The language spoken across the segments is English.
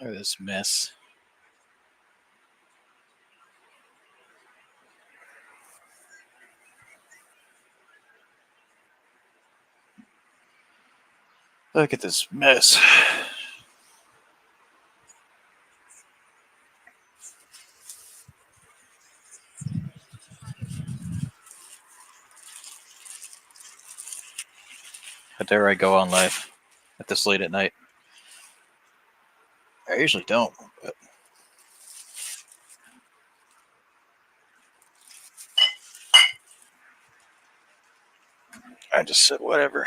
Look at this mess. Look at this mess. How dare I go on live at this late at night? I usually don't, but I just said whatever.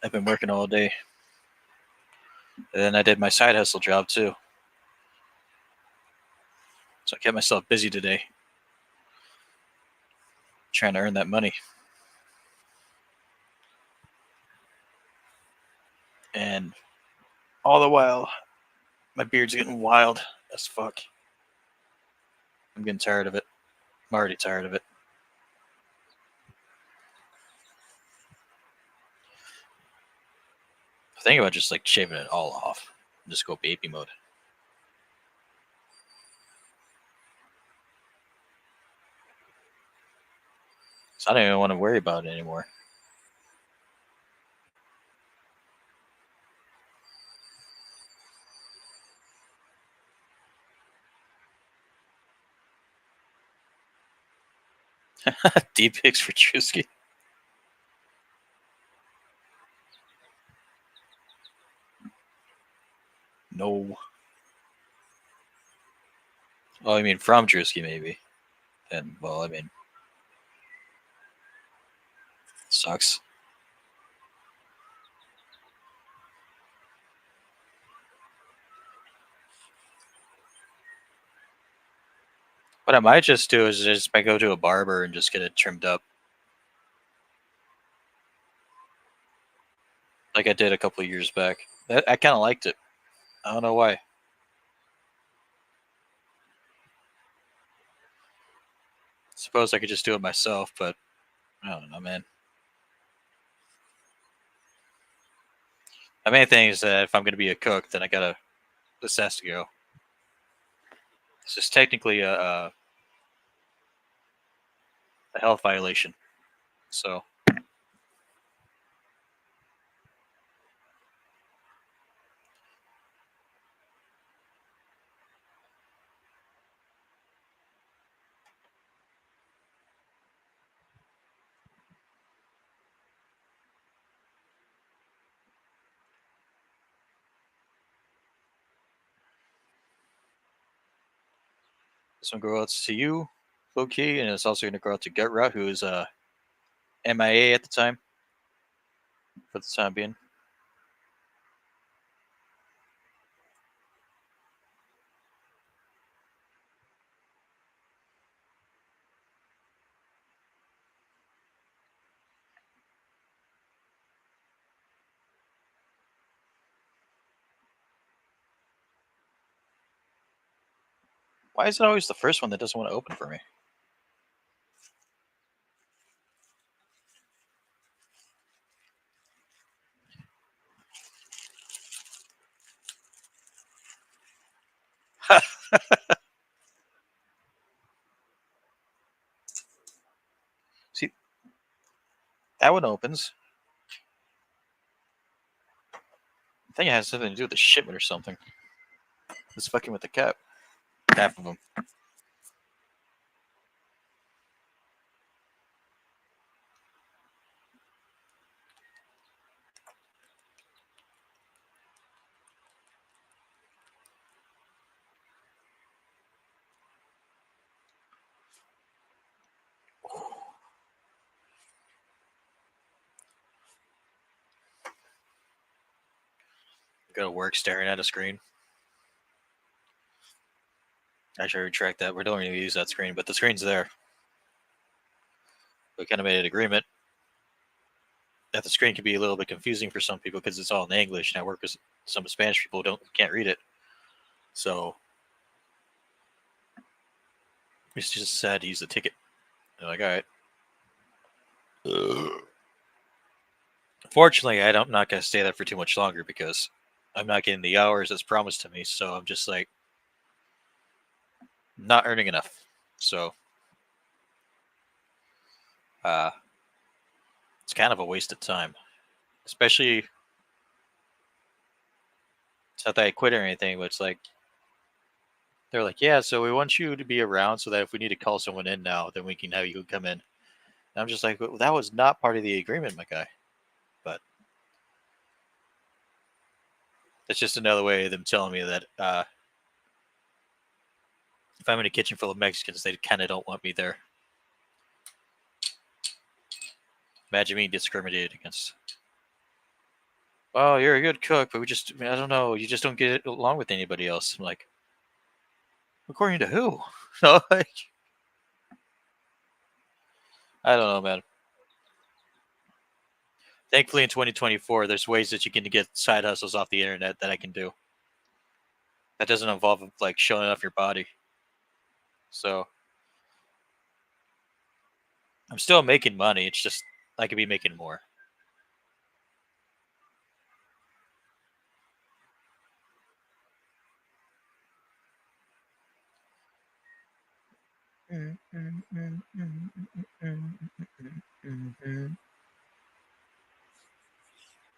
I've been working all day. And then I did my side hustle job too. So I kept myself busy today trying to earn that money. And all the while, my beard's getting wild as fuck. I'm getting tired of it. I'm already tired of it. I think about just like shaving it all off and just go baby mode. So I don't even want to worry about it anymore. Deep pics for Chusky. No. Oh, I mean from Drewski maybe. And well, I mean, sucks. What I might just do is just go to a barber and just get it trimmed up, like I did a couple of years back. I kind of liked it. I don't know why. Suppose I could just do it myself, but I don't know, man. The main thing is that if I'm going to be a cook, then I gotta. This has to go. This is technically a health violation. So this one go out to you, low key, and it's also going to go out to Gutra, who is MIA at the time, for the time being. Why is it always the first one that doesn't want to open for me? See, that one opens. I think it has something to do with the shipment or something. It's fucking with the cap. Half of them. Go to work staring at a screen. I should retract that. We don't even use that screen, but the screen's there. We kind of made an agreement that the screen can be a little bit confusing for some people because it's all in English, and I work with some Spanish people who can't read it. So we just said use the ticket. They're like, all right. Fortunately, I'm not going to stay there for too much longer because I'm not getting the hours as promised to me. So I'm just like not earning enough. So uh, it's kind of a waste of time. Especially, it's not that I quit or anything, but it's like they're like, yeah, so we want you to be around so that if we need to call someone in now, then we can have you come in. And I'm just like, well, that was not part of the agreement, my guy. But it's just another way of them telling me that if I'm in a kitchen full of Mexicans, they kind of don't want me there. Imagine being discriminated against. Oh, you're a good cook, but I don't know, you just don't get along with anybody else. I'm like, according to who? No, like, I don't know, man. Thankfully, in 2024, there's ways that you can get side hustles off the internet that I can do. That doesn't involve like showing off your body. So I'm still making money. It's just I could be making more.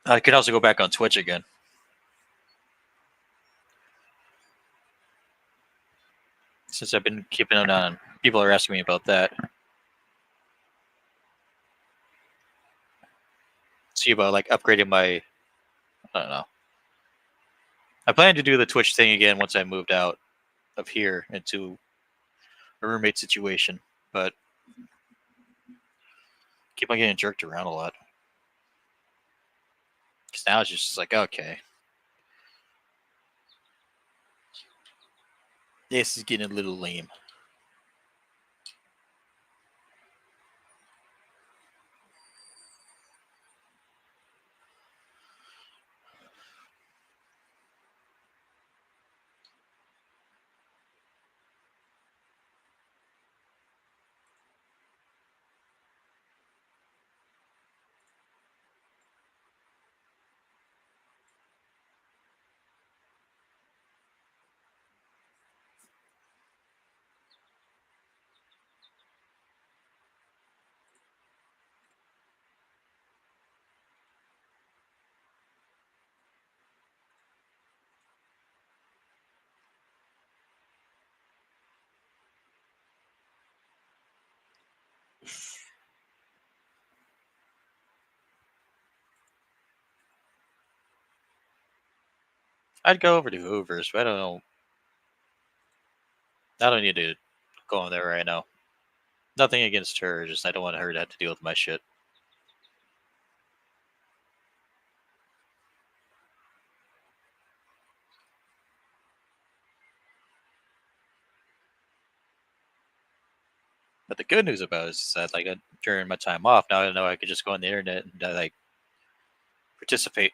I could also go back on Twitch again since I've been keeping it on. People are asking me about that. See about like upgrading my. I don't know. I plan to do the Twitch thing again once I moved out of here into a roommate situation, but keep on getting jerked around a lot. Because now it's just like, okay, this is getting a little lame. I'd go over to Hoover's, but I don't know. I don't need to go on there right now. Nothing against her, just I don't want her to have to deal with my shit. But the good news about it is that like during my time off, now I know I could just go on the internet and like participate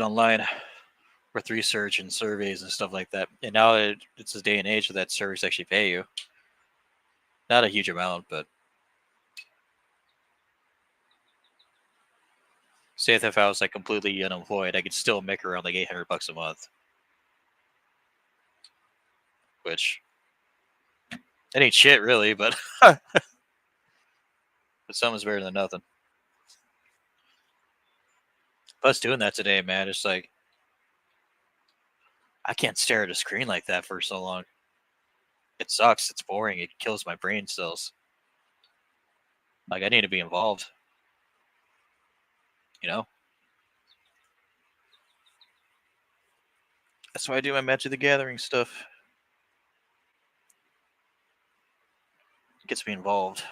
online with research and surveys and stuff like that. And now it's a day and age that surveys actually pay you. Not a huge amount, but say if I was like completely unemployed, I could still make around like $800 a month, which it ain't shit really, but but something's better than nothing. Plus, doing that today, man, it's like I can't stare at a screen like that for so long. It sucks. It's boring. It kills my brain cells. Like I need to be involved. You know, that's why I do my Magic the Gathering stuff. It gets me involved.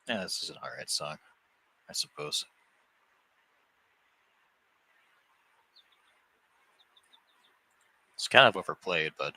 Yeah, this is an alright song, I suppose. It's kind of overplayed, but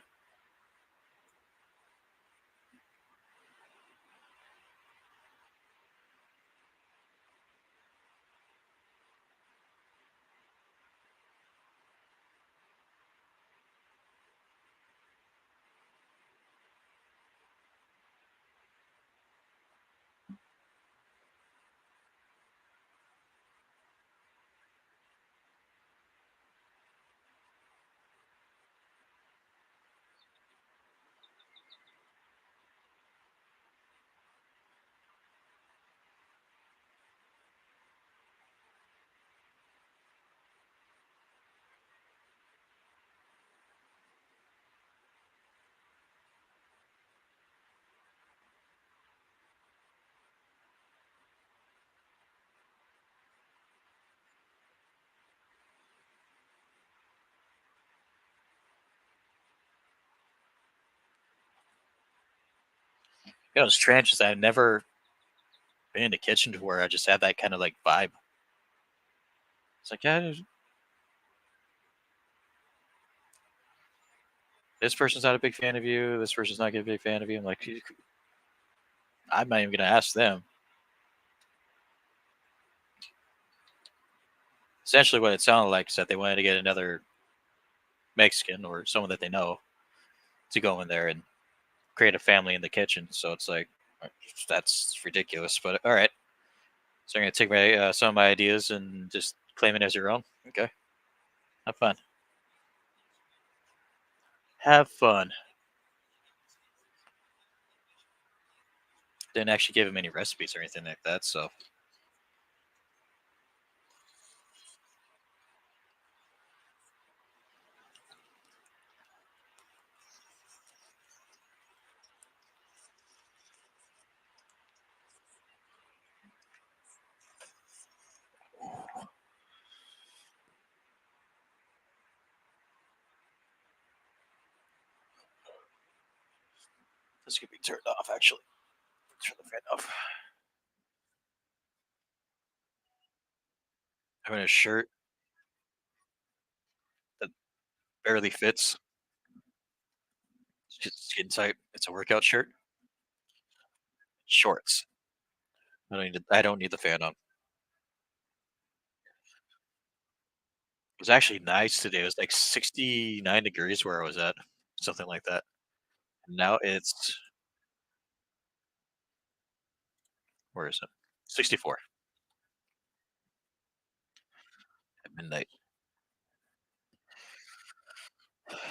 It's strange is I've never been in the kitchen to where I just had that kind of like vibe. It's like, yeah, this person's not a big fan of you. This person's not a big fan of you. I'm like, I'm not even gonna ask them. Essentially, what it sounded like is that they wanted to get another Mexican or someone that they know to go in there and create a family in the kitchen. So it's like, that's ridiculous. But all right, so I'm gonna take my some of my ideas and just claim it as your own. Okay, have fun. Have fun. Didn't actually give him any recipes or anything like that. So this could be turned off. Actually, turn the fan off. I'm in a shirt that barely fits. It's just skin tight. It's a workout shirt. Shorts. I don't need the fan on. It was actually nice today. It was like 69 degrees where I was at, something like that. Now it's where is it? 64 at midnight.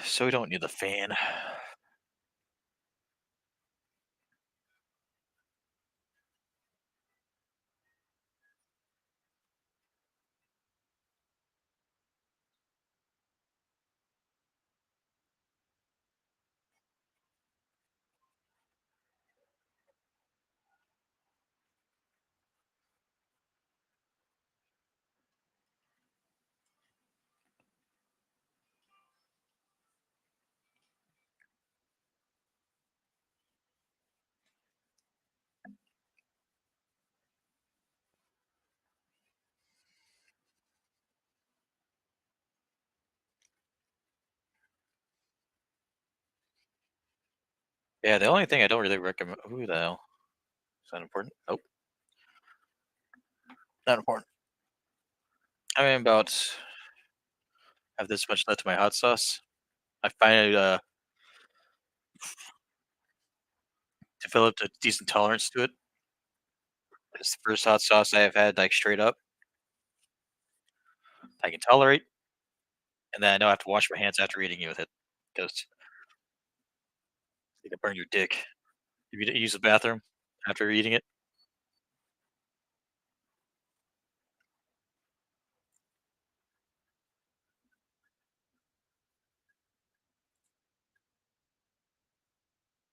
So we don't need the fan. Yeah, the only thing I don't really recommend. Who the hell? Is that important? Nope, not important. I mean, about have this much left to my hot sauce. I finally developed a decent tolerance to it. It's the first hot sauce I have had like straight up. I can tolerate, and then I know I have to wash my hands after eating it with it because you can burn your dick if you use the bathroom after eating it.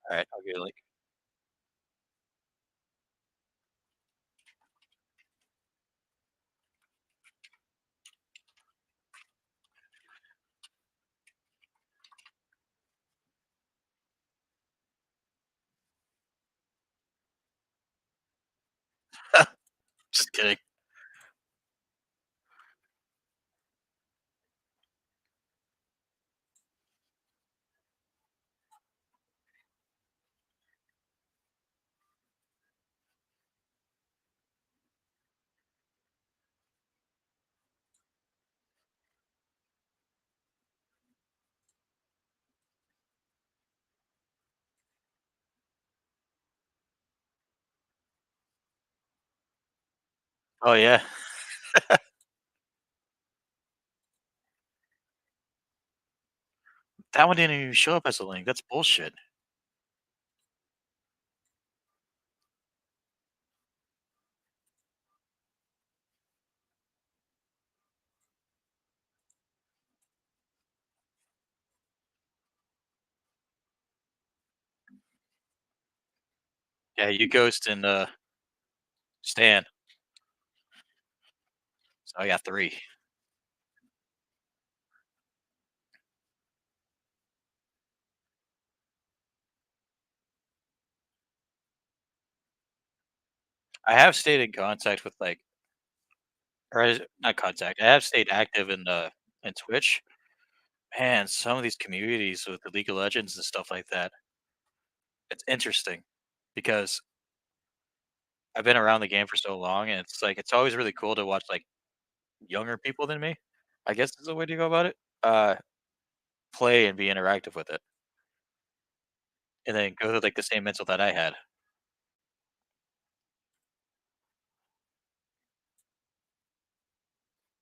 All right, I'll get a link. Just kidding. Oh yeah, that one didn't even show up as a link. That's bullshit. Yeah, you ghost and Stan. So I got three. I have stayed in contact with like, not contact. I have stayed active in Twitch. Man, some of these communities with the League of Legends and stuff like that, it's interesting because I've been around the game for so long, and it's like it's always really cool to watch like younger people than me. I guess is the way to go about it. Uh, Play and be interactive with it, and then go through like the same mental that I had.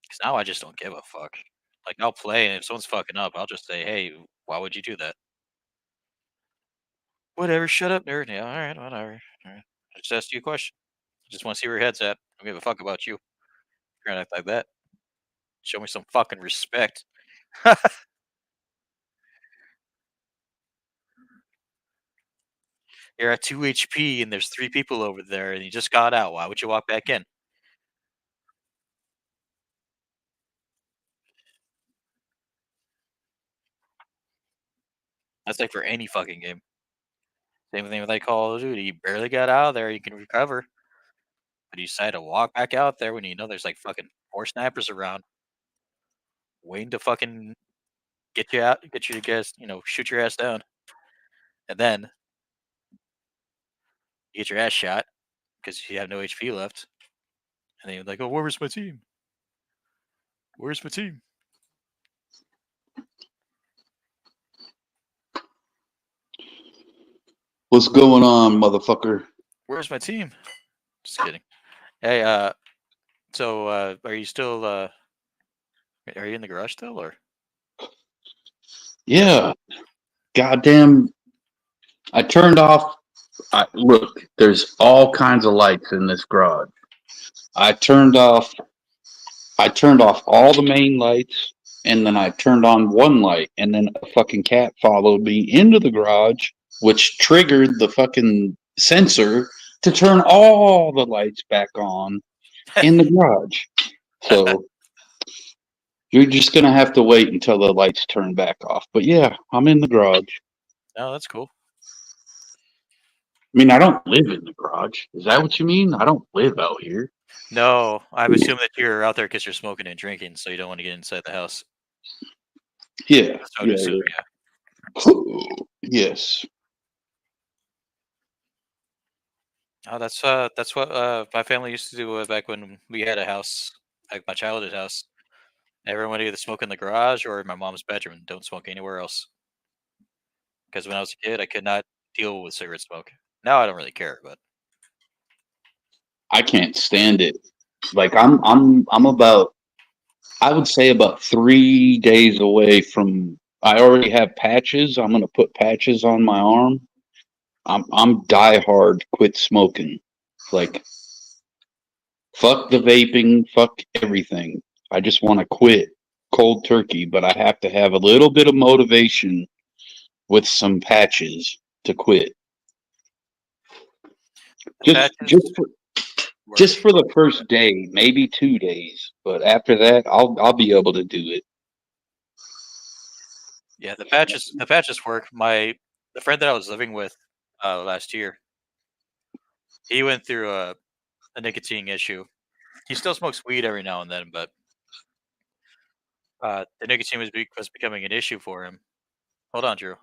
'Cause now I just don't give a fuck. Like I'll play, and if someone's fucking up, I'll just say, "Hey, why would you do that?" Whatever, shut up, nerd. Yeah, all right, whatever. All right. I just asked you a question. I just want to see where your head's at. I don't give a fuck about you. You're gonna act like that. Show me some fucking respect. You're at 2 HP and there's 3 people over there and you just got out. Why would you walk back in? That's like for any fucking game. Same thing with like Call of Duty. You barely got out of there, you can recover. But you decide to walk back out there when you know there's like fucking 4 snipers around waiting to fucking get you out, get you to guess, shoot your ass down. And then you get your ass shot because you have no HP left. And then you're like, oh, where's my team? Where's my team? What's going on, motherfucker? Where's my team? Just kidding. Hey, so are you still are you in the garage still or? Yeah, goddamn. I turned off. Look, there's all kinds of lights in this garage. I turned off. I turned off all the main lights, and then I turned on one light, and then a fucking cat followed me into the garage, which triggered the fucking sensor to turn all the lights back on in the garage. So you're just gonna have to wait until the lights turn back off. But yeah, I'm in the garage. Oh, that's cool. I mean, I don't live in the garage. Is that what you mean? I don't live out here. No, I'm assuming that you're out there because you're smoking and drinking, so you don't want to get inside the house. Yeah, That's what I would yeah, assume. yeah. Yes. Yeah. Oh, that's what my family used to do back when we had a house, like my childhood house. Everyone would either smoke in the garage or in my mom's bedroom. Don't smoke anywhere else. Because when I was a kid, I could not deal with cigarette smoke. Now I don't really care, but I can't stand it. Like I'm about I would say about 3 days away from I already have patches. I'm gonna put patches on my arm. I'm die hard quit smoking. Like fuck the vaping, fuck everything. I just want to quit cold turkey, but I have to have a little bit of motivation with some patches to quit. the Just patches just for, work. just for the first day, maybe 2 days, but after that, I'll be able to do it. Yeah, the patches work. The friend that I was living with last year, he went through a nicotine issue. He still smokes weed every now and then, but the nicotine was becoming an issue for him. Hold on, Drew.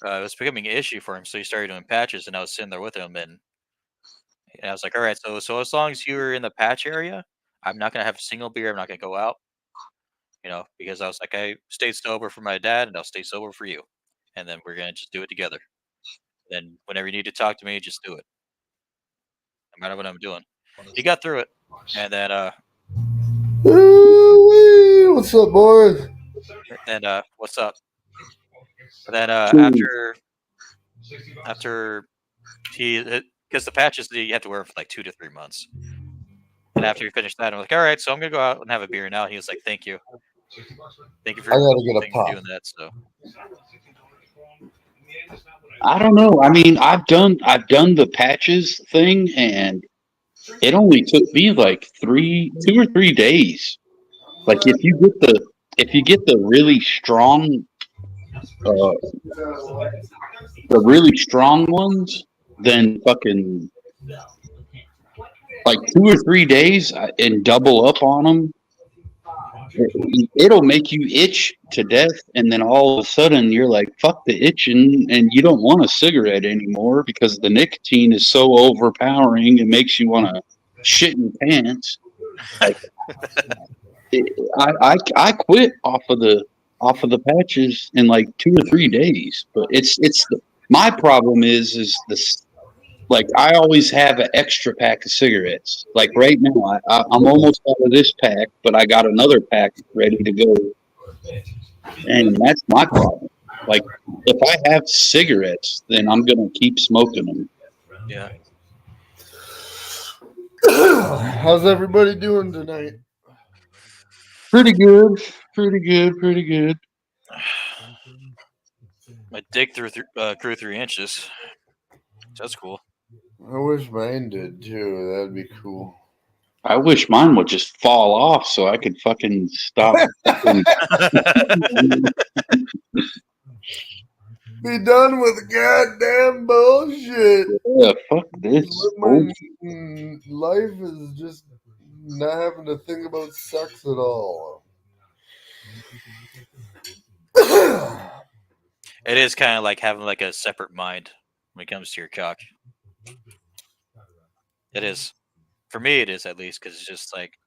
It was becoming an issue for him, so he started doing patches, and I was sitting there with him, and I was like, "All right, so as long as you're in the patch area, I'm not gonna have a single beer. I'm not gonna go out, because I was like, I stayed sober for my dad, and I'll stay sober for you, and then we're gonna just do it together. Then whenever you need to talk to me, just do it, no matter what I'm doing." He got through it, and then Ooh, what's up, boys? what's up? And then Chillin. after he because the patches you have to wear 'em for like 2 to 3 months. And after he finished that, I'm like, all right, so I'm gonna go out and have a beer now. He was like, thank you I for gotta get a thank you for pop. doing that. So I don't know. I mean, I've done the patches thing, and it only took me like 2 or 3 days. Like if you get uh, the really strong ones, then fucking like 2 or 3 days and double up on them, it'll make you itch to death. And then all of a sudden you're like, fuck the itching. And you don't want a cigarette anymore because the nicotine is so overpowering. It makes you want to shit in your pants. Like I quit off of the patches in like 2 or 3 days, but my problem is this. Like I always have an extra pack of cigarettes. Like right now, I'm almost out of this pack, but I got another pack ready to go, and that's my problem. Like if I have cigarettes, then I'm gonna keep smoking them. Yeah. How's everybody doing tonight? Pretty good, pretty good, pretty good. My dick grew 3 inches. That's cool. I wish mine did too. That'd be cool. I wish mine would just fall off so I could fucking stop. Fucking, Be done with goddamn bullshit. yeah, fuck this. My life is just not having to think about sex at all. It is kind of like having like a separate mind when it comes to your cock. It is. For me, it is at least because it's just like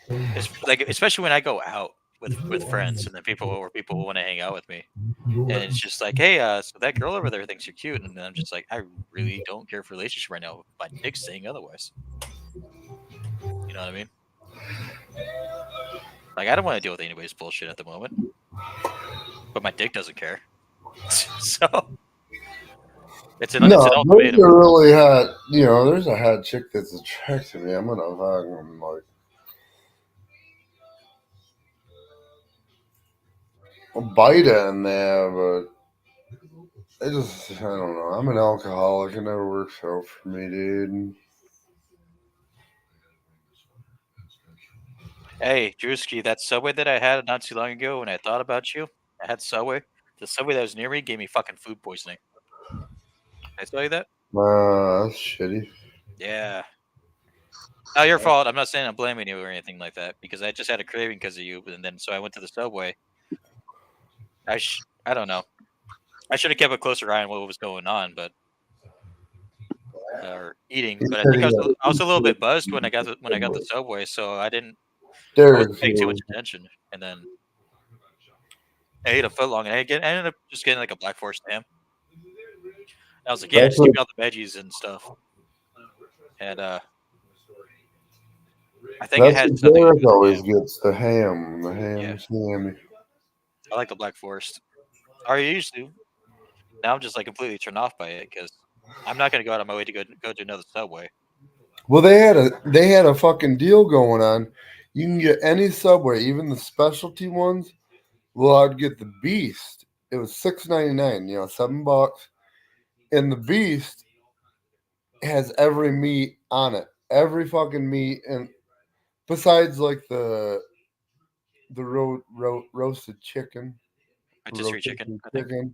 it's like especially when I go out with friends and then people want to hang out with me, and it's just like, hey, so that girl over there thinks you're cute, and then I'm just like, I really don't care for a relationship right now. My dick's saying otherwise. You know what I mean? Like I don't want to deal with anybody's bullshit at the moment, but my dick doesn't care. So it's an No, there's ultimatum. a really hot, there's a hot chick that's attracted me. I'm gonna fucking like bite on there, but I don't know. I'm an alcoholic. It never works out for me, dude. Hey, Drewski, that Subway that I had not too long ago when I thought about you, I had Subway. The Subway that was near me gave me fucking food poisoning. Did I tell you that? That's shitty. Yeah. Not your fault. I'm not saying I'm blaming you or anything like that because I just had a craving because of you, and then so I went to the Subway. I don't know. I should have kept a closer eye on what was going on, but or eating. But I think I was a little bit buzzed when I got the Subway, so I wasn't paying too much attention. And then I ate a foot long, and I ended up just getting like a Black Forest ham. And I was like, yeah, just give me all the veggies and stuff. And I think it had something. Derek always gets the ham. The ham's hammy. I like the Black Forest. I used to. Now I'm just like completely turned off by it because I'm not going to go out of my way to go to another Subway. Well, they had a fucking deal going on. You can get any Subway, even the specialty ones. Well, I'd get the Beast. It was $6.99. $7, and the Beast has every meat on it, every fucking meat, and besides like the roasted chicken, Rotisserie chicken, I think.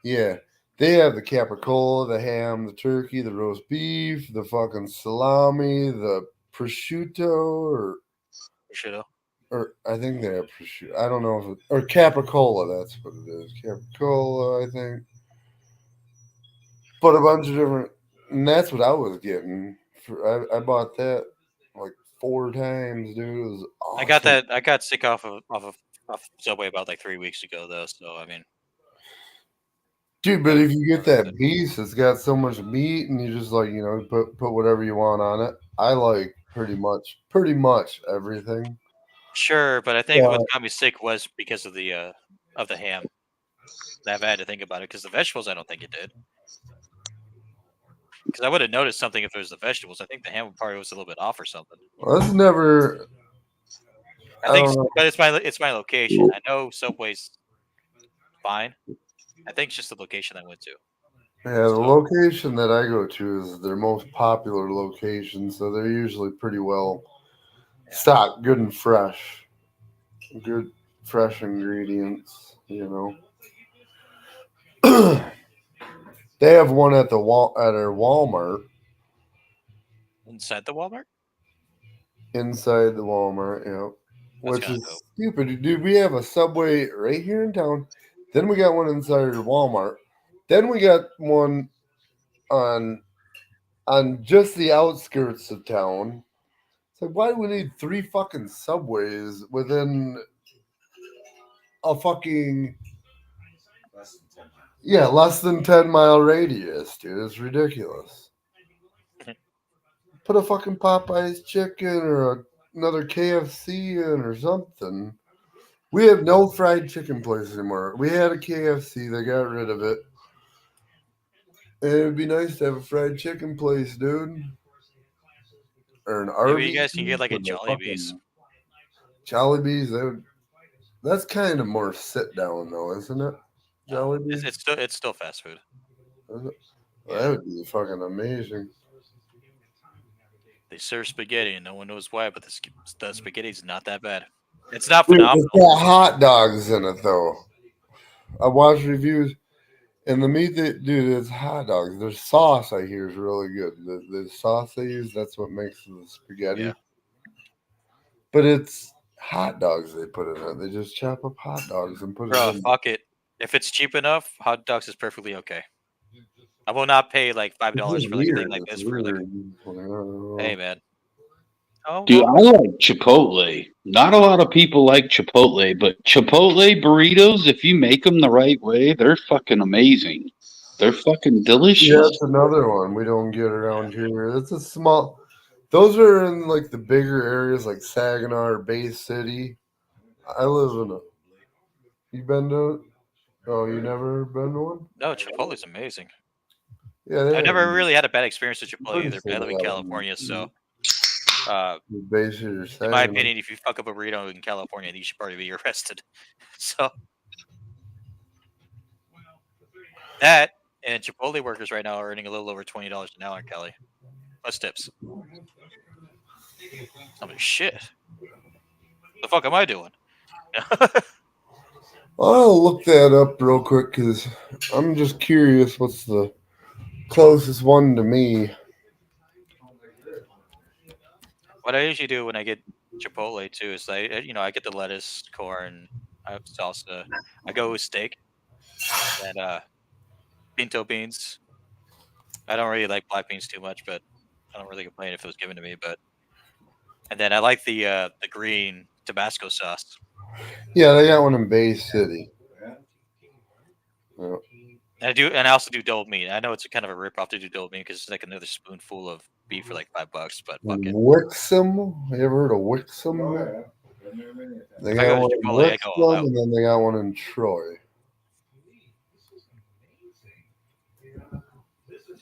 Yeah, they have the capicola, the ham, the turkey, the roast beef, the fucking salami, the prosciutto, or I think they have prosciutto. I don't know if or capicola. That's what it is. Capicola, I think. But a bunch of different, and that's what I was getting. I bought that like 4 times, dude. It was awesome. I got that. I got sick off Subway about like 3 weeks ago, though. So I mean, dude. But if you get that Beast, it's got so much meat, and you just like put whatever you want on it. I like pretty much everything. Sure, but I think what got me sick was because of the ham. I've had to think about it because the vegetables, I don't think it did. Because I would have noticed something if it was the vegetables. I think the ham part was a little bit off or something. Well, that's never. I think, but it's my location. I know Subway's fine. I think it's just the location I went to. Yeah, the location that I go to is their most popular location, so they're usually pretty well stocked, good and fresh. Good fresh ingredients, They have one at the at our Walmart, Inside the Walmart? inside the Walmart, That's which kind of is dope. stupid, dude. We have a Subway right here in town. Then we got one inside the Walmart. Then we got one on just the outskirts of town. It's like, why do we need 3 fucking Subways within a fucking less than 10-mile radius, dude? It's ridiculous. Put a fucking Popeye's chicken or another KFC in or something. We have no fried chicken place anymore. We had a KFC, they got rid of it. And it'd be nice to have a fried chicken place, dude. Or an Maybe you Arby's guys can get like a or the Jollibees. fucking Jollibees. That's kind of more sit down though, isn't it? Jollibees. It's still fast food. Is it? Yeah. That would be fucking amazing. They serve spaghetti, and no one knows why, but the spaghetti's not that bad. It's not Dude, phenomenal. it's got hot dogs in it though. I watched reviews, and the meat dude, it's hot dogs. Their sauce I hear is really good. The sauce they use, that's what makes the spaghetti. Yeah. But it's hot dogs they put in it. They just chop up hot dogs and put Bro, it in. fuck it. If it's cheap enough, hot dogs is perfectly okay. I will not pay like $5 It's for like a weird. thing like It's this for like. weird. I don't know. Hey, man. Oh, Dude, I well, like Chipotle. Not a lot of people like Chipotle, but Chipotle burritos, if you make them the right way, they're fucking amazing. They're fucking Yeah, delicious. that's another one we don't get around here. It's a small. Those are in like the bigger areas like Saginaw or Bay City. I live in a. You been to? Oh, you never been to one? no, Chipotle's amazing. Yeah, they I've have. never really had a bad experience with Chipotle Pretty either, sure but I they live in have California, so Bay City or in my Saginaw. opinion, if you fuck up a burrito in California, you should probably be arrested. So that and Chipotle workers right now are earning a little over $20 an hour in Cali, plus tips. I'm like, shit. The fuck am I doing? I'll look that up real quick because I'm just curious. What's the closest one to me? What I usually do when I get Chipotle too is I get the lettuce, corn, I have salsa. I go with steak and pinto beans. I don't really like black beans too much, but I don't really complain if it was given to me. But and then I like the green Tabasco sauce. Yeah, they got one in Bay City. Yeah. And I also do double meat. I know it's a kind of a rip off to do double meat because it's like another spoonful of beef for like $5, but fuck it. Wixom. You ever heard of Wixom? They If I got go to one in Chipotle, I go all Wixom, out. and then they got one in Troy.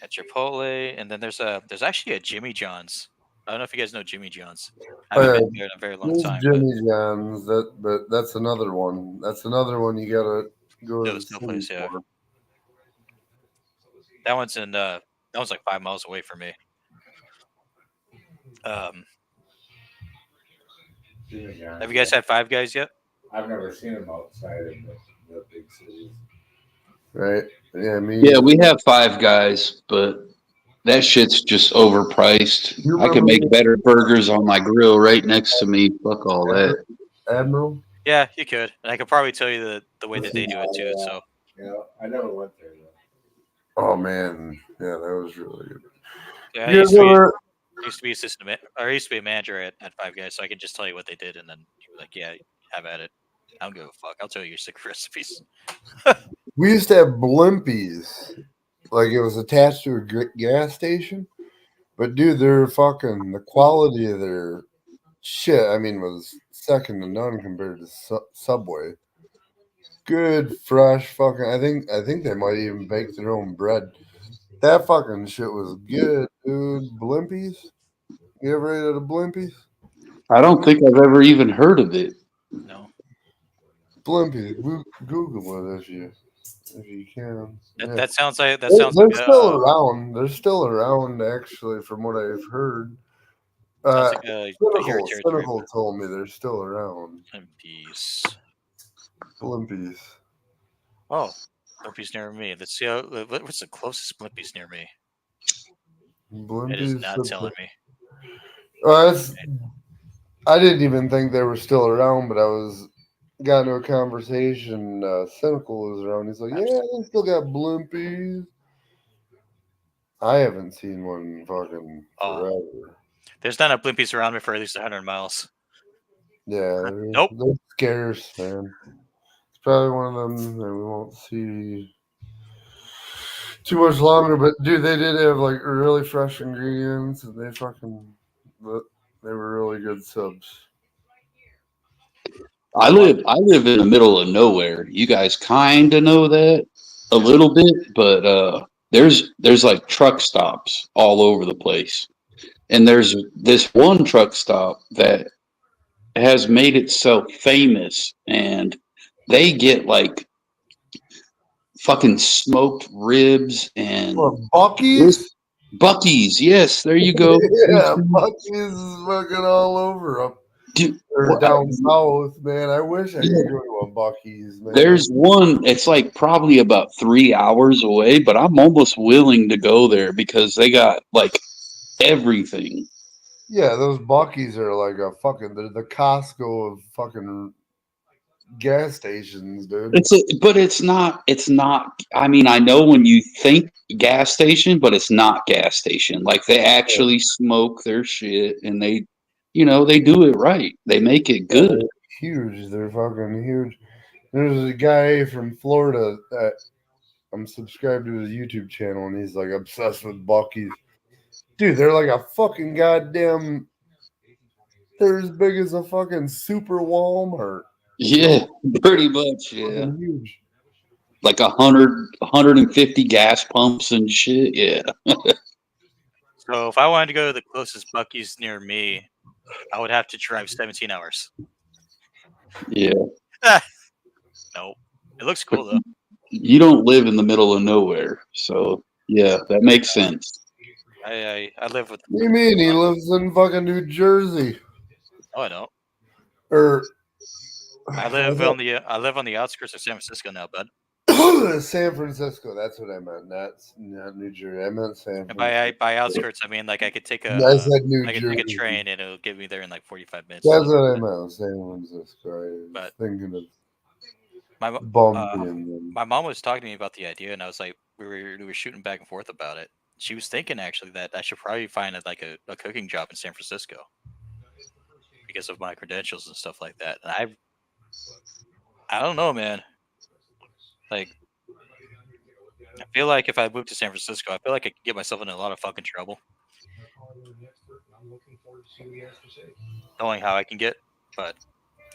At Chipotle, and then there's actually a Jimmy John's. I don't know if you guys know Jimmy John's. I haven't been there in a very long There's time, but Jimmy John's. But that's another one. That's another one you gotta go to no, the it's no city place. Yeah, for. that one's like 5 miles away from me. Have you guys had Five Guys yet? I've never seen them outside of the big cities. Right? Yeah, me. Yeah, we have Five Guys, but that shit's just overpriced. You I could remember make better burgers on my grill right next to me. Fuck all that. Admiral? Yeah, you could, and I could probably tell you the way that they do it too. So Yeah, I never went there though. Oh man, yeah, that was really good. yeah, You guys ever? I used to be assistant or I used to be a manager at Five Guys, so I can just tell you what they did, and then you'd be like, yeah, have at it. I don't give a fuck. I'll tell you your secret recipes. We used to have blimpies, like it was attached to a gas station. But dude, they're fucking the quality of their shit. I mean, was second to none compared to Subway. Good, fresh, fucking. I think they might even bake their own bread. That fucking shit was good, dude. Blimpies. You ever ate at a Blimpies? I don't think I've ever even heard of it. No, Blimpies. Google it if you can. Yeah. that sounds like They're still a around. They're still around, actually, from what I've heard. sounds like a your territory. Cynical told me they're still around. Peace. Blimpies. Oh, Blimpie's near me. Let's see what's the closest Blimpie's near me. It is Blimpies. not telling me. I didn't even think they were still around, but I got into a conversation. Cynical was around. He's like, "Yeah, they still got Blimpies." I haven't seen one in fucking forever. There's not a Blimpies around me for at least 100 miles. Yeah, Nope. they're scarce, man. It's probably one of them that we won't see too much longer. But dude, they did have like really fresh ingredients, and they were really good subs. I live in the middle of nowhere. You guys kind of know that a little bit, but there's like truck stops all over the place. And there's this one truck stop that has made itself famous, and they get like fucking smoked ribs and What, Bucky's? Bucky's. Yes, there you go. Yeah, Bucky's is fucking all over up Dude, or down south, man. I wish I could go to a Bucky's, man. there's one, it's like probably about 3 hours away, but I'm almost willing to go there because they got like everything. Yeah, those Bucky's are like a fucking the Costco of fucking gas stations, dude. But it's not. I mean, I know when you think gas station, but it's not gas station. Like they actually smoke their shit, and they do it right. They make it good. They're huge. They're fucking huge. There's a guy from Florida that I'm subscribed to his YouTube channel, and he's like obsessed with Bucky's. Dude, they're like a fucking goddamn. They're as big as a fucking super Walmart. Yeah, pretty much. Yeah, Fucking huge. like 150 gas pumps and shit. Yeah. So if I wanted to go to the closest Bucky's near me, I would have to drive 17 hours. Yeah. Nope. It looks cool though. You don't live in the middle of nowhere, so yeah, that makes sense. I live with. What do you mean? He lives in fucking New Jersey. Oh, I don't. Or I live on the outskirts of San Francisco now, bud. San Francisco. That's what I meant. Not New Jersey. I meant San And Francisco. by outskirts, I mean like I could take I said New I could Jersey. take a train and it'll get me there in like 45 minutes. That's what I meant. San Francisco. I was But thinking of my my mom was talking to me about the idea, and I was like, we were shooting back and forth about it. She was thinking actually that I should probably find a cooking job in San Francisco because of my credentials and stuff like that. And I don't know, man. Like, I feel like if I moved to San Francisco, I feel like I could get myself in a lot of fucking trouble. Knowing how I can get, but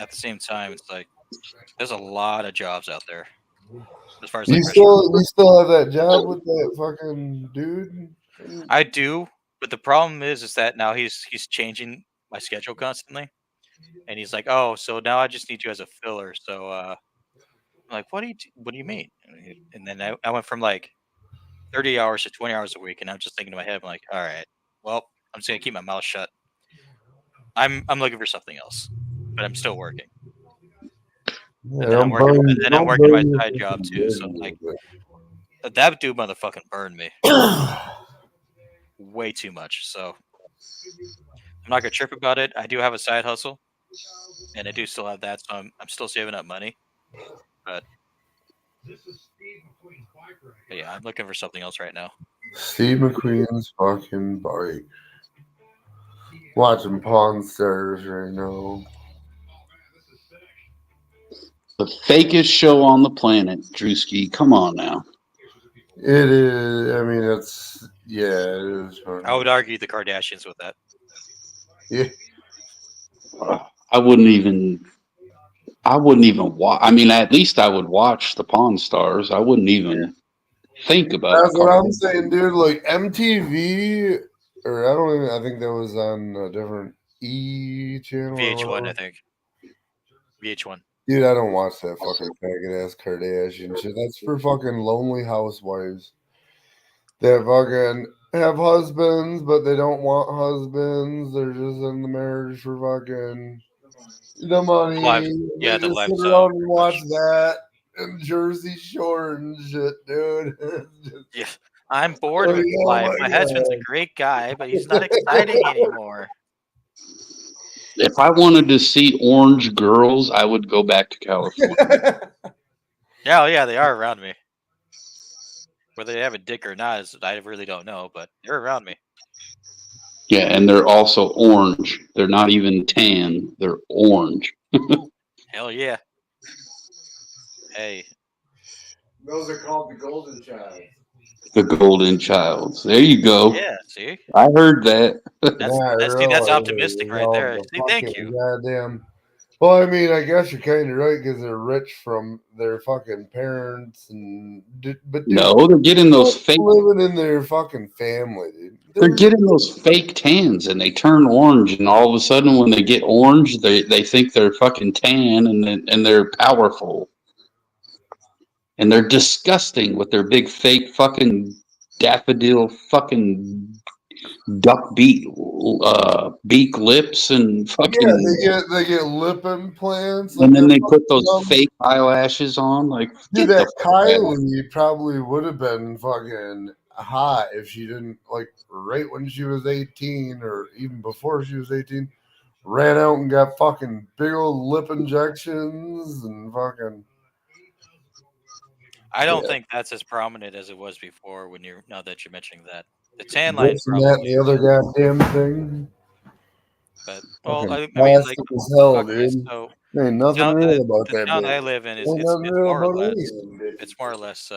at the same time, it's like there's a lot of jobs out there. As far as you still have that job with that fucking dude? I do, but the problem is that now he's changing my schedule constantly, and he's like, "Oh, so now I just need you as a filler." So I'm like, "What do you mean?" And then I went from like 30 hours to 20 hours a week, and I'm just thinking in my head, I'm like, "All right, well, I'm just gonna keep my mouth shut. I'm looking for something else, but I'm still working." And then I'm working my side job too. So I'm like, that dude motherfucking burned me way too much. So I'm not gonna trip about it. I do have a side hustle, and I do still have that, so I'm still saving up money. But yeah, I'm looking for something else right now. Steve McQueen's fucking bike. Watching Pawn Stars right now. The fakest show on the planet, Drewski. Come on now. It is. I mean, it is. I would argue the Kardashians with that. Yeah. I wouldn't even watch. I mean, at least I would watch the Pawn Stars. I wouldn't even think about. That's what I'm saying, dude. Like MTV, or I don't even. I think that was on a different E channel. VH1, I think. VH1. Dude, I don't watch that fucking faggot ass Kardashian shit. That's for fucking lonely housewives that fucking have husbands, but they don't want husbands. They're just in the marriage for fucking the money. The They just lifestyle. sit around and watch that and Jersey Shore and shit, dude. Yeah, I'm bored Oh, with yeah, life. my My husband's a God. great guy, but he's not exciting anymore. If I wanted to see orange girls, I would go back to California. Yeah, oh, yeah, they are around me. Whether they have a dick or not, I really don't know, but they're around me. Yeah, and they're also orange. They're not even tan. They're orange. Hell yeah. Hey, Those are called the Golden Child. The golden childs. There you go. yeah, see? I heard that. Not See, that's really. optimistic right All there. the See, thank fucking you. goddamn. Well, I mean, I guess you're kind of right because they're rich from their fucking parents, but dude, No, they're getting those fake. living in their fucking family, dude. They're getting those fake tans, and they turn orange, and all of a sudden, when they get orange, they think they're fucking tan, and they're powerful, and they're disgusting with their big fake fucking daffodil fucking duck beak lips and Yeah, fucking, they get lip implants like and then that. they put those Fucking fake eyelashes on. Like, dude, get the that fuck out of here. Kylie probably would have been fucking hot if she didn't like right when she was 18 or even before she was 18. Ran out and got fucking big old lip injections and fucking. I don't Yeah. think that's as prominent as it was before now that you're mentioning that. The tan line This and that and probably the other goddamn thing. but Fucking I mean like plastic as hell, okay, dude. so Ain't nothing real about the that town I bitch. live in is Ain't nothing real about anything, it's more or less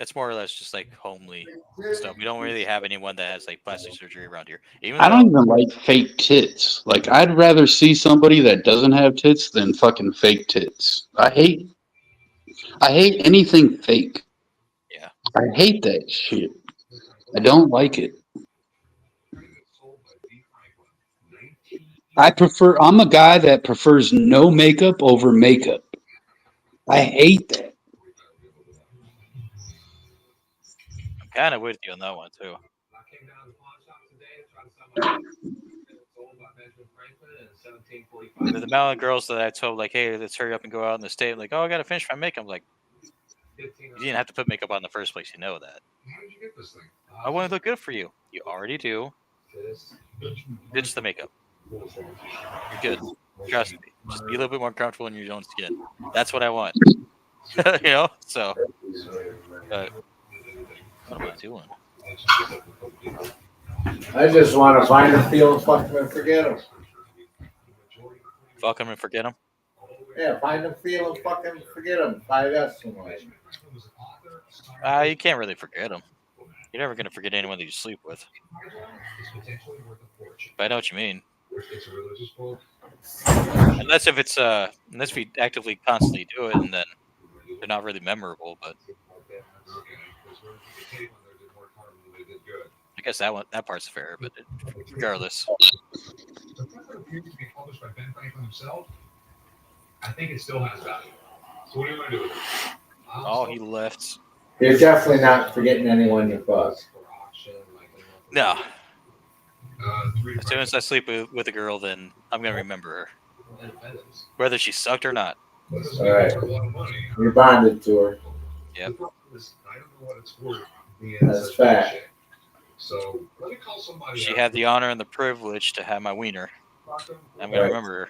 it's more or less just like homely stuff. We don't really have anyone that has like plastic surgery around here. Even I don't though even like fake tits. Like, I'd rather see somebody that doesn't have tits than fucking fake tits. I hate anything fake. yeah. I hate that shit. I don't like it. I'm a guy that prefers no makeup over makeup. I hate that. I'm kind of with you on that one too. The amount of girls that I told like, hey, let's hurry up and go out in the state, like, oh, I gotta finish my makeup. I'm like, you didn't have to put makeup on in the first place. You know that. I want to look good for you. You already do. Ditch the makeup. You're good. Trust me. Just be a little bit more comfortable in your own skin. That's what I want. So what am I doing? I just want to find them, feel, fuck them, and forget them. Fuck them and forget them. Yeah, find them, feel, and fucking forget them. 5S too much. You can't really forget them. You're never gonna forget anyone that you sleep with. But I know what you mean. Unless we actively constantly do it, and then they're not really memorable. But I guess that part's fair. But regardless, I think it still has value. So what do you want to do with it? oh, he left. You're definitely not forgetting anyone you fuck. No. As soon as I sleep with a girl, then I'm gonna remember her, whether she sucked or not. All right. You're bonded to her. Yep. That's fact. She had the honor and the privilege to have my wiener. I'm gonna remember her.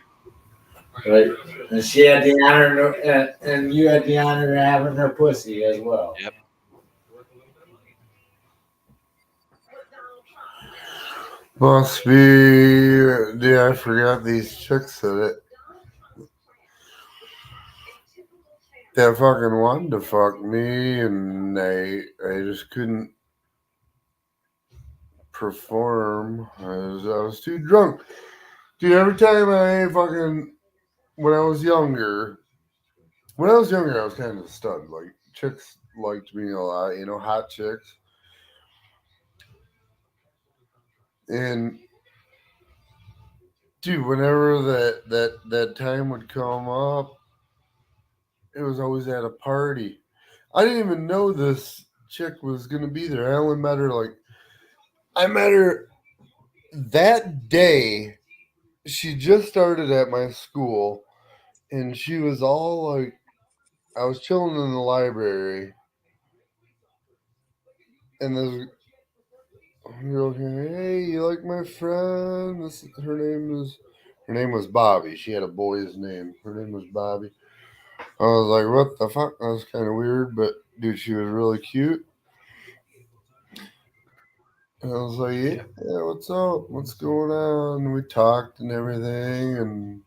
Right. And she had the honor, and you had the honor of having her pussy as well. Yep. Must be. Dude, I forgot these chicks that fucking wanted to fuck me, and I just couldn't perform. I was too drunk. Dude, every time when I was younger, I was kind of a stud. Like, chicks liked me a lot, hot chicks. And dude, whenever that time would come up, it was always at a party. I didn't even know this chick was gonna be there. I met her that day. She just started at my school, and she was all like, I was chilling in the library, and this girl came, hey, you like my friend? Her name was Bobby. She had a boy's name. Her name was Bobby. I was like, what the fuck? That was kind of weird, but dude, she was really cute. And I was like, yeah, what's up? What's going on? And we talked and everything, and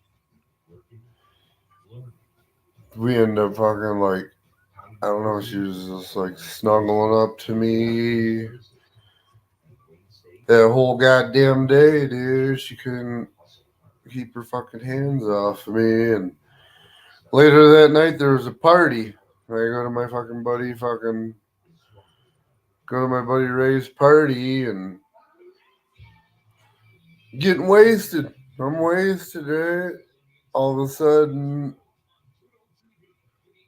we ended up fucking like, I don't know, she was just like snuggling up to me that whole goddamn day, dude. She couldn't keep her fucking hands off of me. And later that night, there was a party. I go to my fucking buddy, go to my buddy Ray's party and getting wasted. I'm wasted, right? All of a sudden,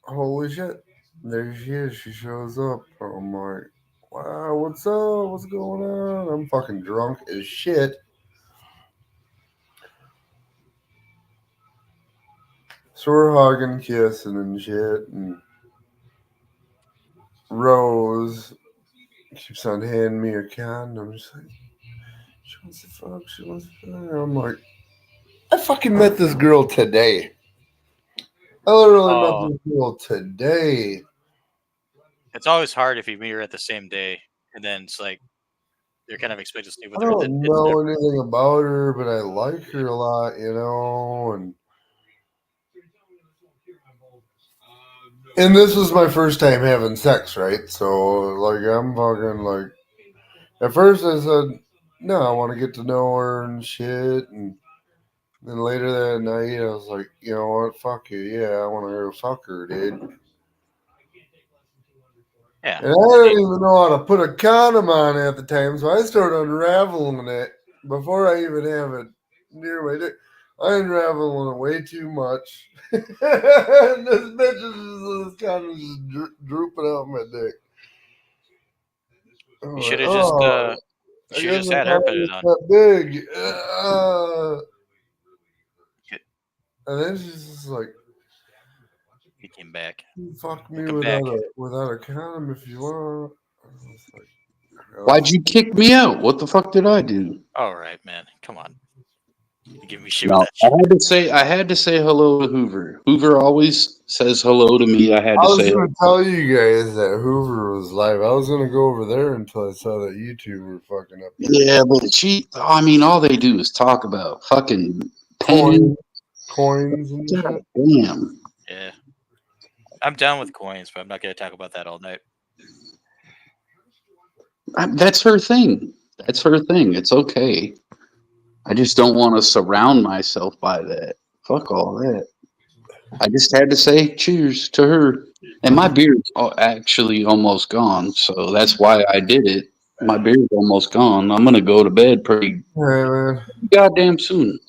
holy shit, there she is. She shows up. I'm like, wow, what's up? What's going on? I'm fucking drunk as shit. So we're hugging, kissing, and shit. And Rose keeps on handing me a condom. She's like, she wants to fuck. She wants to fuck. I'm like, I fucking met this girl today. I literally met Oh, this girl today. it's always hard if you meet her at the same day, and then it's like you're kind of expected to sleep I with her, and then don't it's know never. anything about her, but I like her a lot, and this was my first time having sex, right? So like I'm fucking like at first I said, no, I want to get to know her and shit, and then later that night I was like, you know what, fuck you, yeah, I want to go fuck her, dude. Yeah, And I didn't even know how to put a condom on at the time, so I started unraveling it before I even have it near my dick. I unraveling it way too much. And this bitch is kind of just drooping out my dick. I'm you like, should have just oh, you I should have guess just my had her put condom it is on. that big. It- And then she's just like, He came back. you fuck me Welcome back. without a condom if you want. I was like, Why'd you kick me out? What the fuck did I do? All right, man. Come on. You give me shit with No, that shit. I had to say hello to Hoover. Hoover always says hello to me. I had I to was say gonna tell you guys that Hoover was live. I was gonna go over there until I saw that you two were fucking up there. yeah, but I mean, all they do is talk about fucking pennies. Coins, coins and God shit. damn. Yeah, I'm down with coins, but I'm not gonna talk about that all night. That's her thing. That's her thing. It's okay. I just don't want to surround myself by that. Fuck all that. I just had to say cheers to her. And my beard's actually almost gone, so that's why I did it. My beard's almost gone. I'm gonna go to bed pretty Hey man. goddamn soon.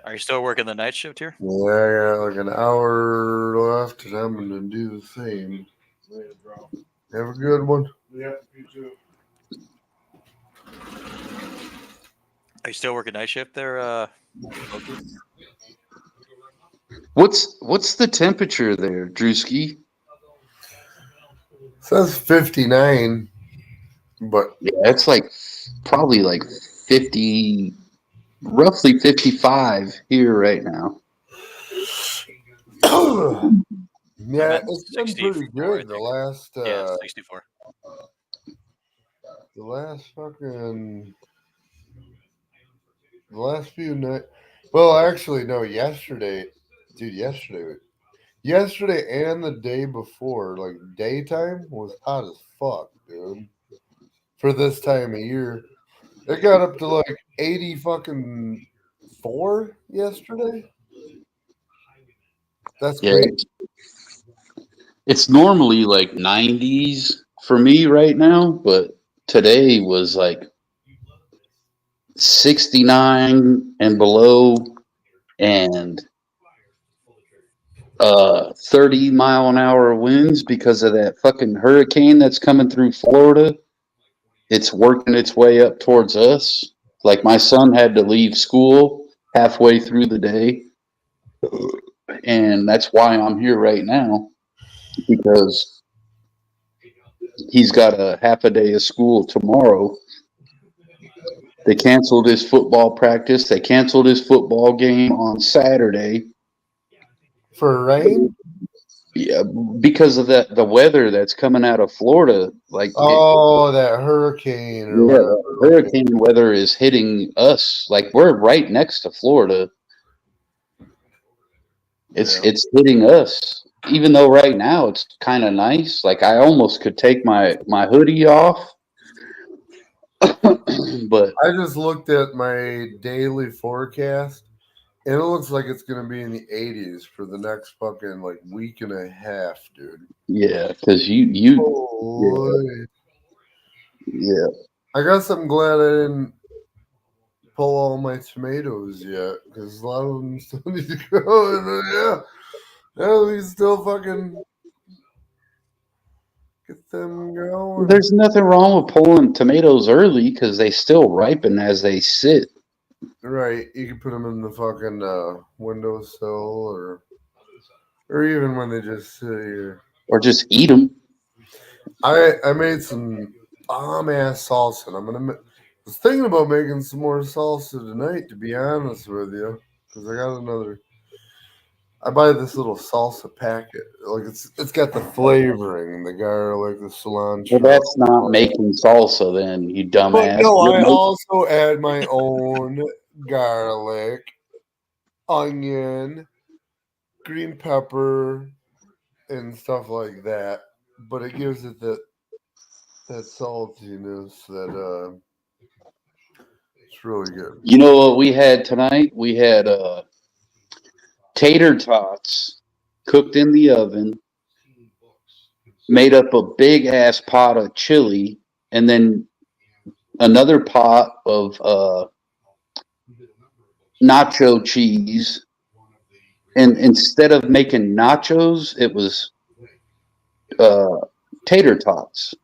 Are you still working the night shift here? Yeah, I got like an hour left and I'm gonna do the same. Have a good one. Are you still working night shift there? Loki? What's the temperature there, Drewski? Says 59, but Yeah, it's like probably like 50, roughly 55 here right now. yeah, meant it's been 64, pretty I good think. Yeah, 64. the last fucking the last few nights. Well, actually, no. Yesterday, dude. Yesterday and the day before, like daytime was hot as fuck, dude. For this time of year, it got up to like 80 fucking 4 yesterday. That's Yeah, crazy. it's normally like 90s for me right now, but today was like 69 and below and 30-mile-an-hour winds because of that fucking hurricane that's coming through Florida. It's working its way up towards us. Like my son had to leave school, halfway through the day. And that's why I'm here right now, because he's got a half a day of school tomorrow. They canceled his football practice. They canceled his football game on Saturday. For rain? Yeah, because of the weather that's coming out of Florida. Like, Oh, that hurricane or yeah, whatever. hurricane weather is hitting us. Like, we're right next to Florida. It's hitting us. Even though right now it's kind of nice. Like, I almost could take my hoodie off. But I just looked at my daily forecast, and it looks like it's going to be in the 80s for the next fucking like week and a half, dude. yeah, because you Holy. yeah. I guess I'm glad I didn't pull all my tomatoes yet, because a lot of them still need to go. And, yeah, we can still fucking get them going. There's nothing wrong with pulling tomatoes early because they still ripen as they sit. Right, you can put them in the fucking windowsill, or even when they just sit here. Or just eat them. I made some bomb ass salsa. And I was thinking about making some more salsa tonight, to be honest with you, because I got another. I buy this little salsa packet. Like it's got the flavoring, the garlic, the cilantro. Well, that's not making salsa, then, you But dumbass. no, You're I making- also add my own garlic, onion, green pepper, and stuff like that. But it gives it that saltiness that it's really good. You know what we had tonight? We had tater tots cooked in the oven, made up a big ass pot of chili, and then another pot of nacho cheese. And instead of making nachos, it was tater tots.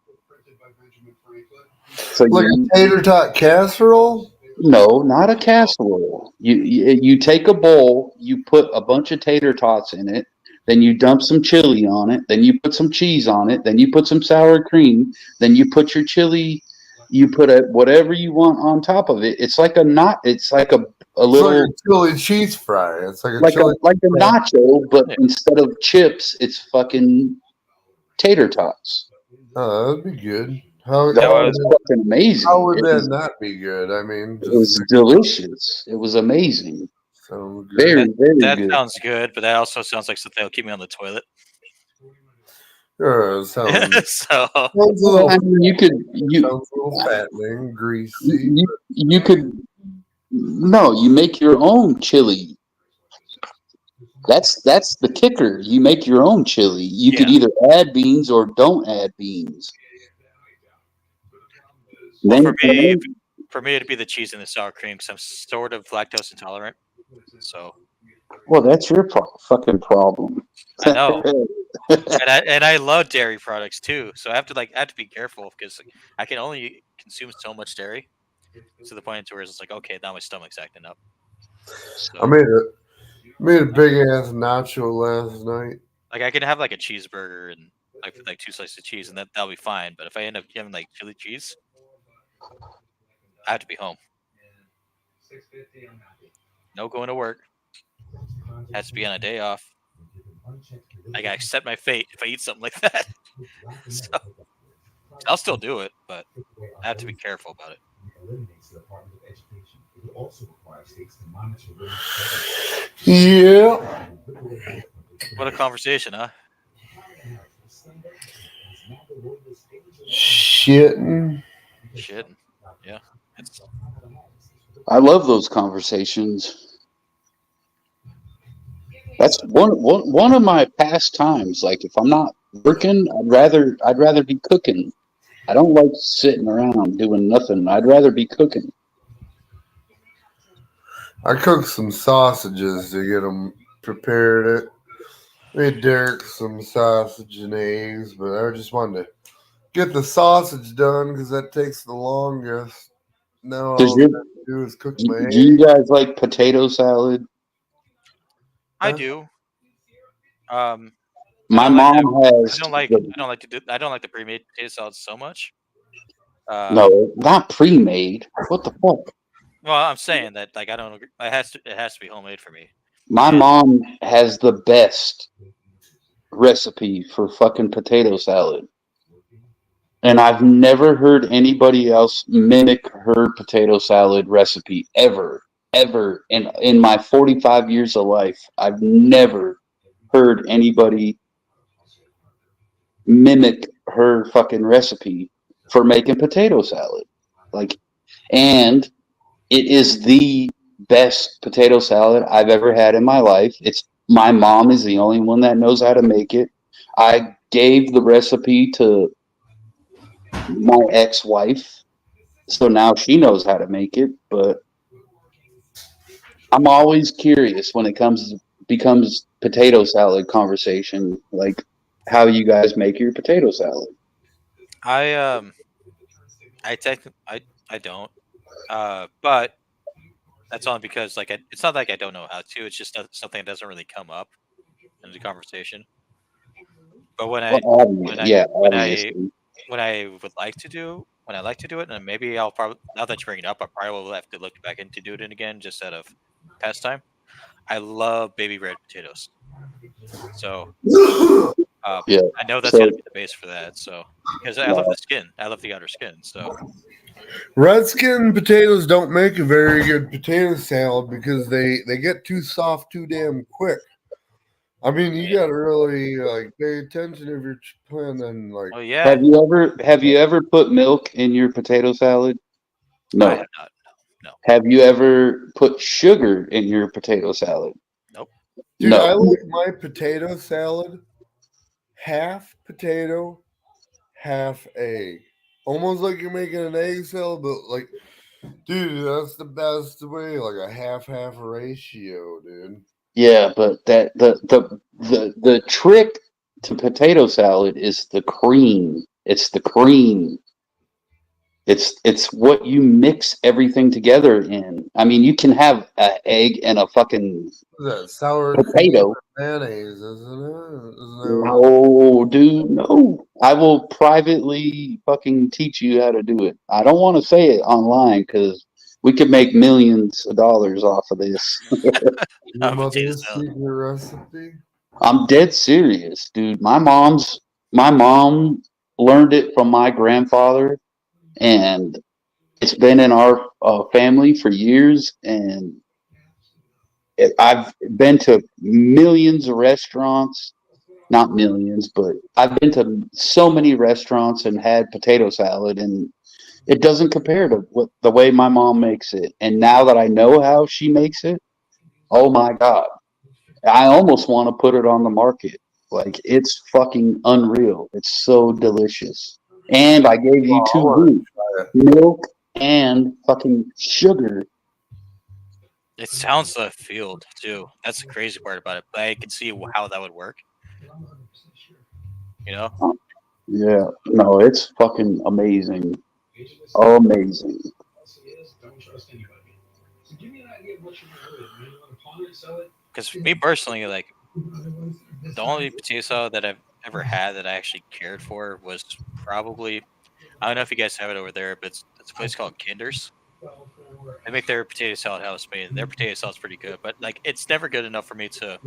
So Like a tater tot casserole? no, not a casserole. You take a bowl, you put a bunch of tater tots in it, then you dump some chili on it, then you put some cheese on it, then you put some sour cream, then you put your chili, you put whatever you want on top of it. It's like a not. It's like a It's little like a chili cheese fry. It's like a like chili. a nacho, but Yeah. instead of chips, it's fucking tater tots. Oh, that'd be good. How, That how, was fucking amazing. how would It that was, not be good? I mean, it was delicious. It was amazing. sounds good. Very, very That good. sounds good, but that also sounds like something that'll keep me on the toilet. Sure, sounds, So sounds a Well, little, I mean, sounds a little fattening, greasy. you could no, you make your own chili. That's the kicker. You make your own chili. You could Yeah. either add beans or don't add beans. well, Then for me, it'd be the cheese and the sour cream because I'm sort of lactose intolerant. So well, that's your fucking problem. I know, and I love dairy products too. So I have to be careful because I can only consume so much dairy to the point where it's like, okay, now my stomach's acting up. So, I made a big ass nacho last night. like I can have like a cheeseburger and like 2 slices of cheese, and that'll be fine. But if I end up having like chili cheese, I have to be home. No going to work. Has to be on a day off. I gotta accept my fate if I eat something like that. So I'll still do it, but I have to be careful about it. Yeah. What a conversation, huh? Shitting. Shit. Yeah. It's, I love those conversations. That's one of my pastimes. Like if I'm not working, I'd rather be cooking. I don't like sitting around doing nothing. I'd rather be cooking. I cooked some sausages to get them prepared. Made Derek some sausage and eggs, but I just wanted to get the sausage done because that takes the longest. Now Does all I your do is cook my do you eggs. guys like potato salad? I Huh? do. Um, I My don't like. mom I has don't like. the I don't like to do. I don't like the pre-made potato salad so much. Uh, no, not pre-made. What the fuck? well, I'm saying that like I don't. Agree. It has to be homemade for me. My And mom has the best recipe for fucking potato salad. And I've never heard anybody else mimic her potato salad recipe ever, ever. In my 45 years of life, I've never heard anybody mimic her fucking recipe for making potato salad. Like, and it is the best potato salad I've ever had in my life. It's my mom is the only one that knows how to make it. I gave the recipe to my ex-wife, so now she knows how to make it. But I'm always curious when it becomes potato salad conversation, like how you guys make your potato salad. I I I don't. But that's only because like it's not like I don't know how to. It's just something that doesn't really come up in the conversation. But Well, yeah, obviously. when I would like to do when I like to do it, and maybe I'll probably now that you bring it up, I probably will have to look back into doing it again just out of pastime. I love baby red potatoes, so Yeah. I know that's So gonna be the base for that. So because I love the skin, I love the outer skin. So Redskin potatoes don't make a very good potato salad because they get too soft too damn quick. I mean, you yeah. gotta really like pay attention if you're planning like. Oh yeah, have you ever put milk in your potato salad? I No. have not. No, Have you ever put sugar in your potato salad? nope. Dude, I No. like my potato salad half potato, half egg. Almost like you're making an egg salad, but like, dude, that's the best way. Like a half ratio, dude. Yeah, but that the trick to potato salad is the cream. It's the cream. It's what you mix everything together in. I mean, you can have an egg and a fucking What's that sour cream potato. and mayonnaise, isn't it? Isn't that No, dude, no. I will privately fucking teach you how to do it. I don't want to say it online because we could make millions of dollars off of this. your Potato mother's salad. secret recipe? I'm dead serious, dude. My mom learned it from my grandfather, and it's been in our family for years. And I've been to millions of restaurants, not millions, but I've been to so many restaurants and had potato salad, and it doesn't compare to the way my mom makes it. And now that I know how she makes it, oh my god, I almost want to put it on the market. Like it's fucking unreal. It's so delicious. And I gave you Oh, I two want to root try it. milk and fucking sugar. It sounds left field too. That's the crazy part about it. But I can see how that would work. You know, Yeah, no, it's fucking amazing. Amazing. because me personally, like the only potato salad that I've ever had that I actually cared for was probably I don't know if you guys have it over there, but it's a place called Kinder's. They make their potato salad house made, and their potato salad's pretty good. But like, it's never good enough for me to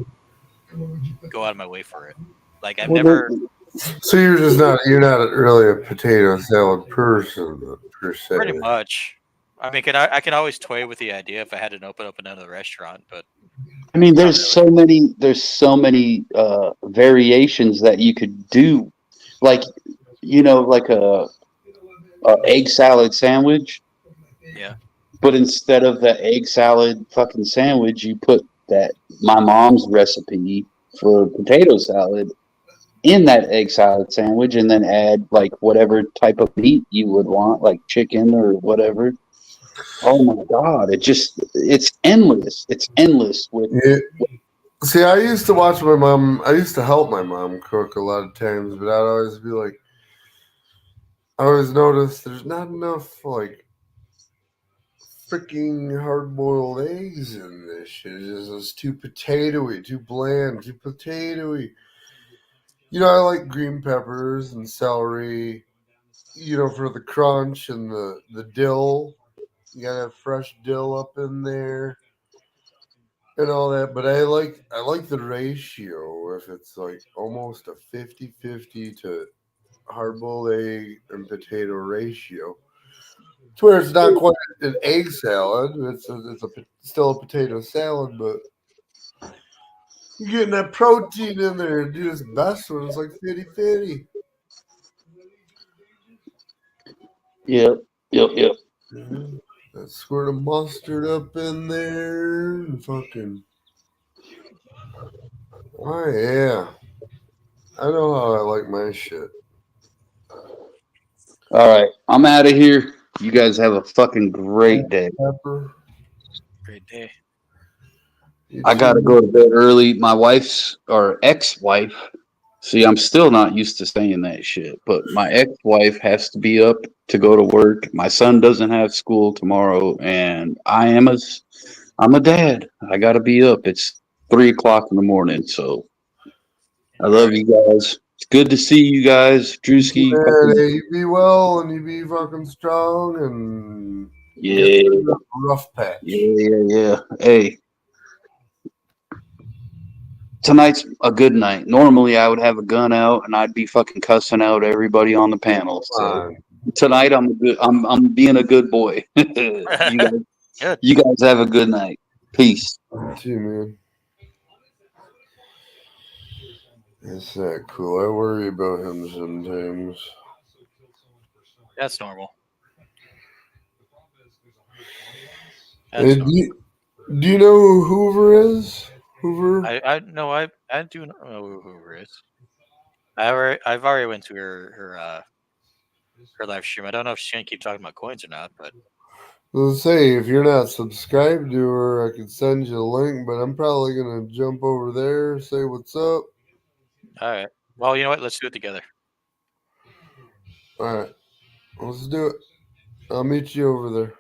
go out of my way for it. Like, I've Well, never So you're not really a potato salad person per se. pretty much. I mean, I can always toy with the idea if I had an open another restaurant, but I mean, not really. there's so many variations that you could do, like like a egg salad sandwich. Yeah, But instead of the egg salad fucking sandwich, you put that my mom's recipe for potato salad in that egg salad sandwich, and then add like whatever type of meat you would want, like chicken or whatever. Oh my god, it's endless. It's endless with Yeah. See, I used to watch my mom. I used to help my mom cook a lot of times, but I'd always be like, I always notice there's not enough like freaking hard-boiled eggs in this shit. It's too potatoey, too bland, too potatoey. You know, I like green peppers and celery, you know, for the crunch and the dill. You gotta have fresh dill up in there and all that. But I like the ratio if it's like almost a 50-50 to hard-boiled egg and potato ratio. To where it's not quite an egg salad. Still a potato salad, but you're getting that protein in there. Dude, it's best when it's like 50-50. Yep. Yep. Mhm. That squirt of mustard up in there and fucking. Oh, yeah. I know how I like my shit. All right. I'm out of here. You guys have a fucking great day. Pepper. Great day. You I got to too. go to bed early. My wife's or ex-wife. See, I'm still not used to saying that shit, but my ex-wife has to be up to go to work. My son doesn't have school tomorrow, and I'm a dad. I got to be up. It's 3 o'clock in the morning, so I love you guys. It's good to see you guys, Drewski. Man, Fucking hey, you be well and you be fucking strong and get yeah, through the rough patch. yeah. Hey, tonight's a good night. Normally, I would have a gun out and I'd be fucking cussing out everybody on the panel. Come So on. tonight, I'm being a good boy. Good. You guys have a good night. Peace. You too, man. It's that cool. I worry about him sometimes. That's normal. Hey, That's normal. do you know who Hoover is? Hoover? I no, I do not know who Hoover is. I've already went to her live stream. I don't know if she's gonna keep talking about coins or not, but Let's say if you're not subscribed to her, I could send you a link, but I'm probably gonna jump over there, say what's up. all right. Well, you know what? Let's do it together. All right, let's do it. I'll meet you over there.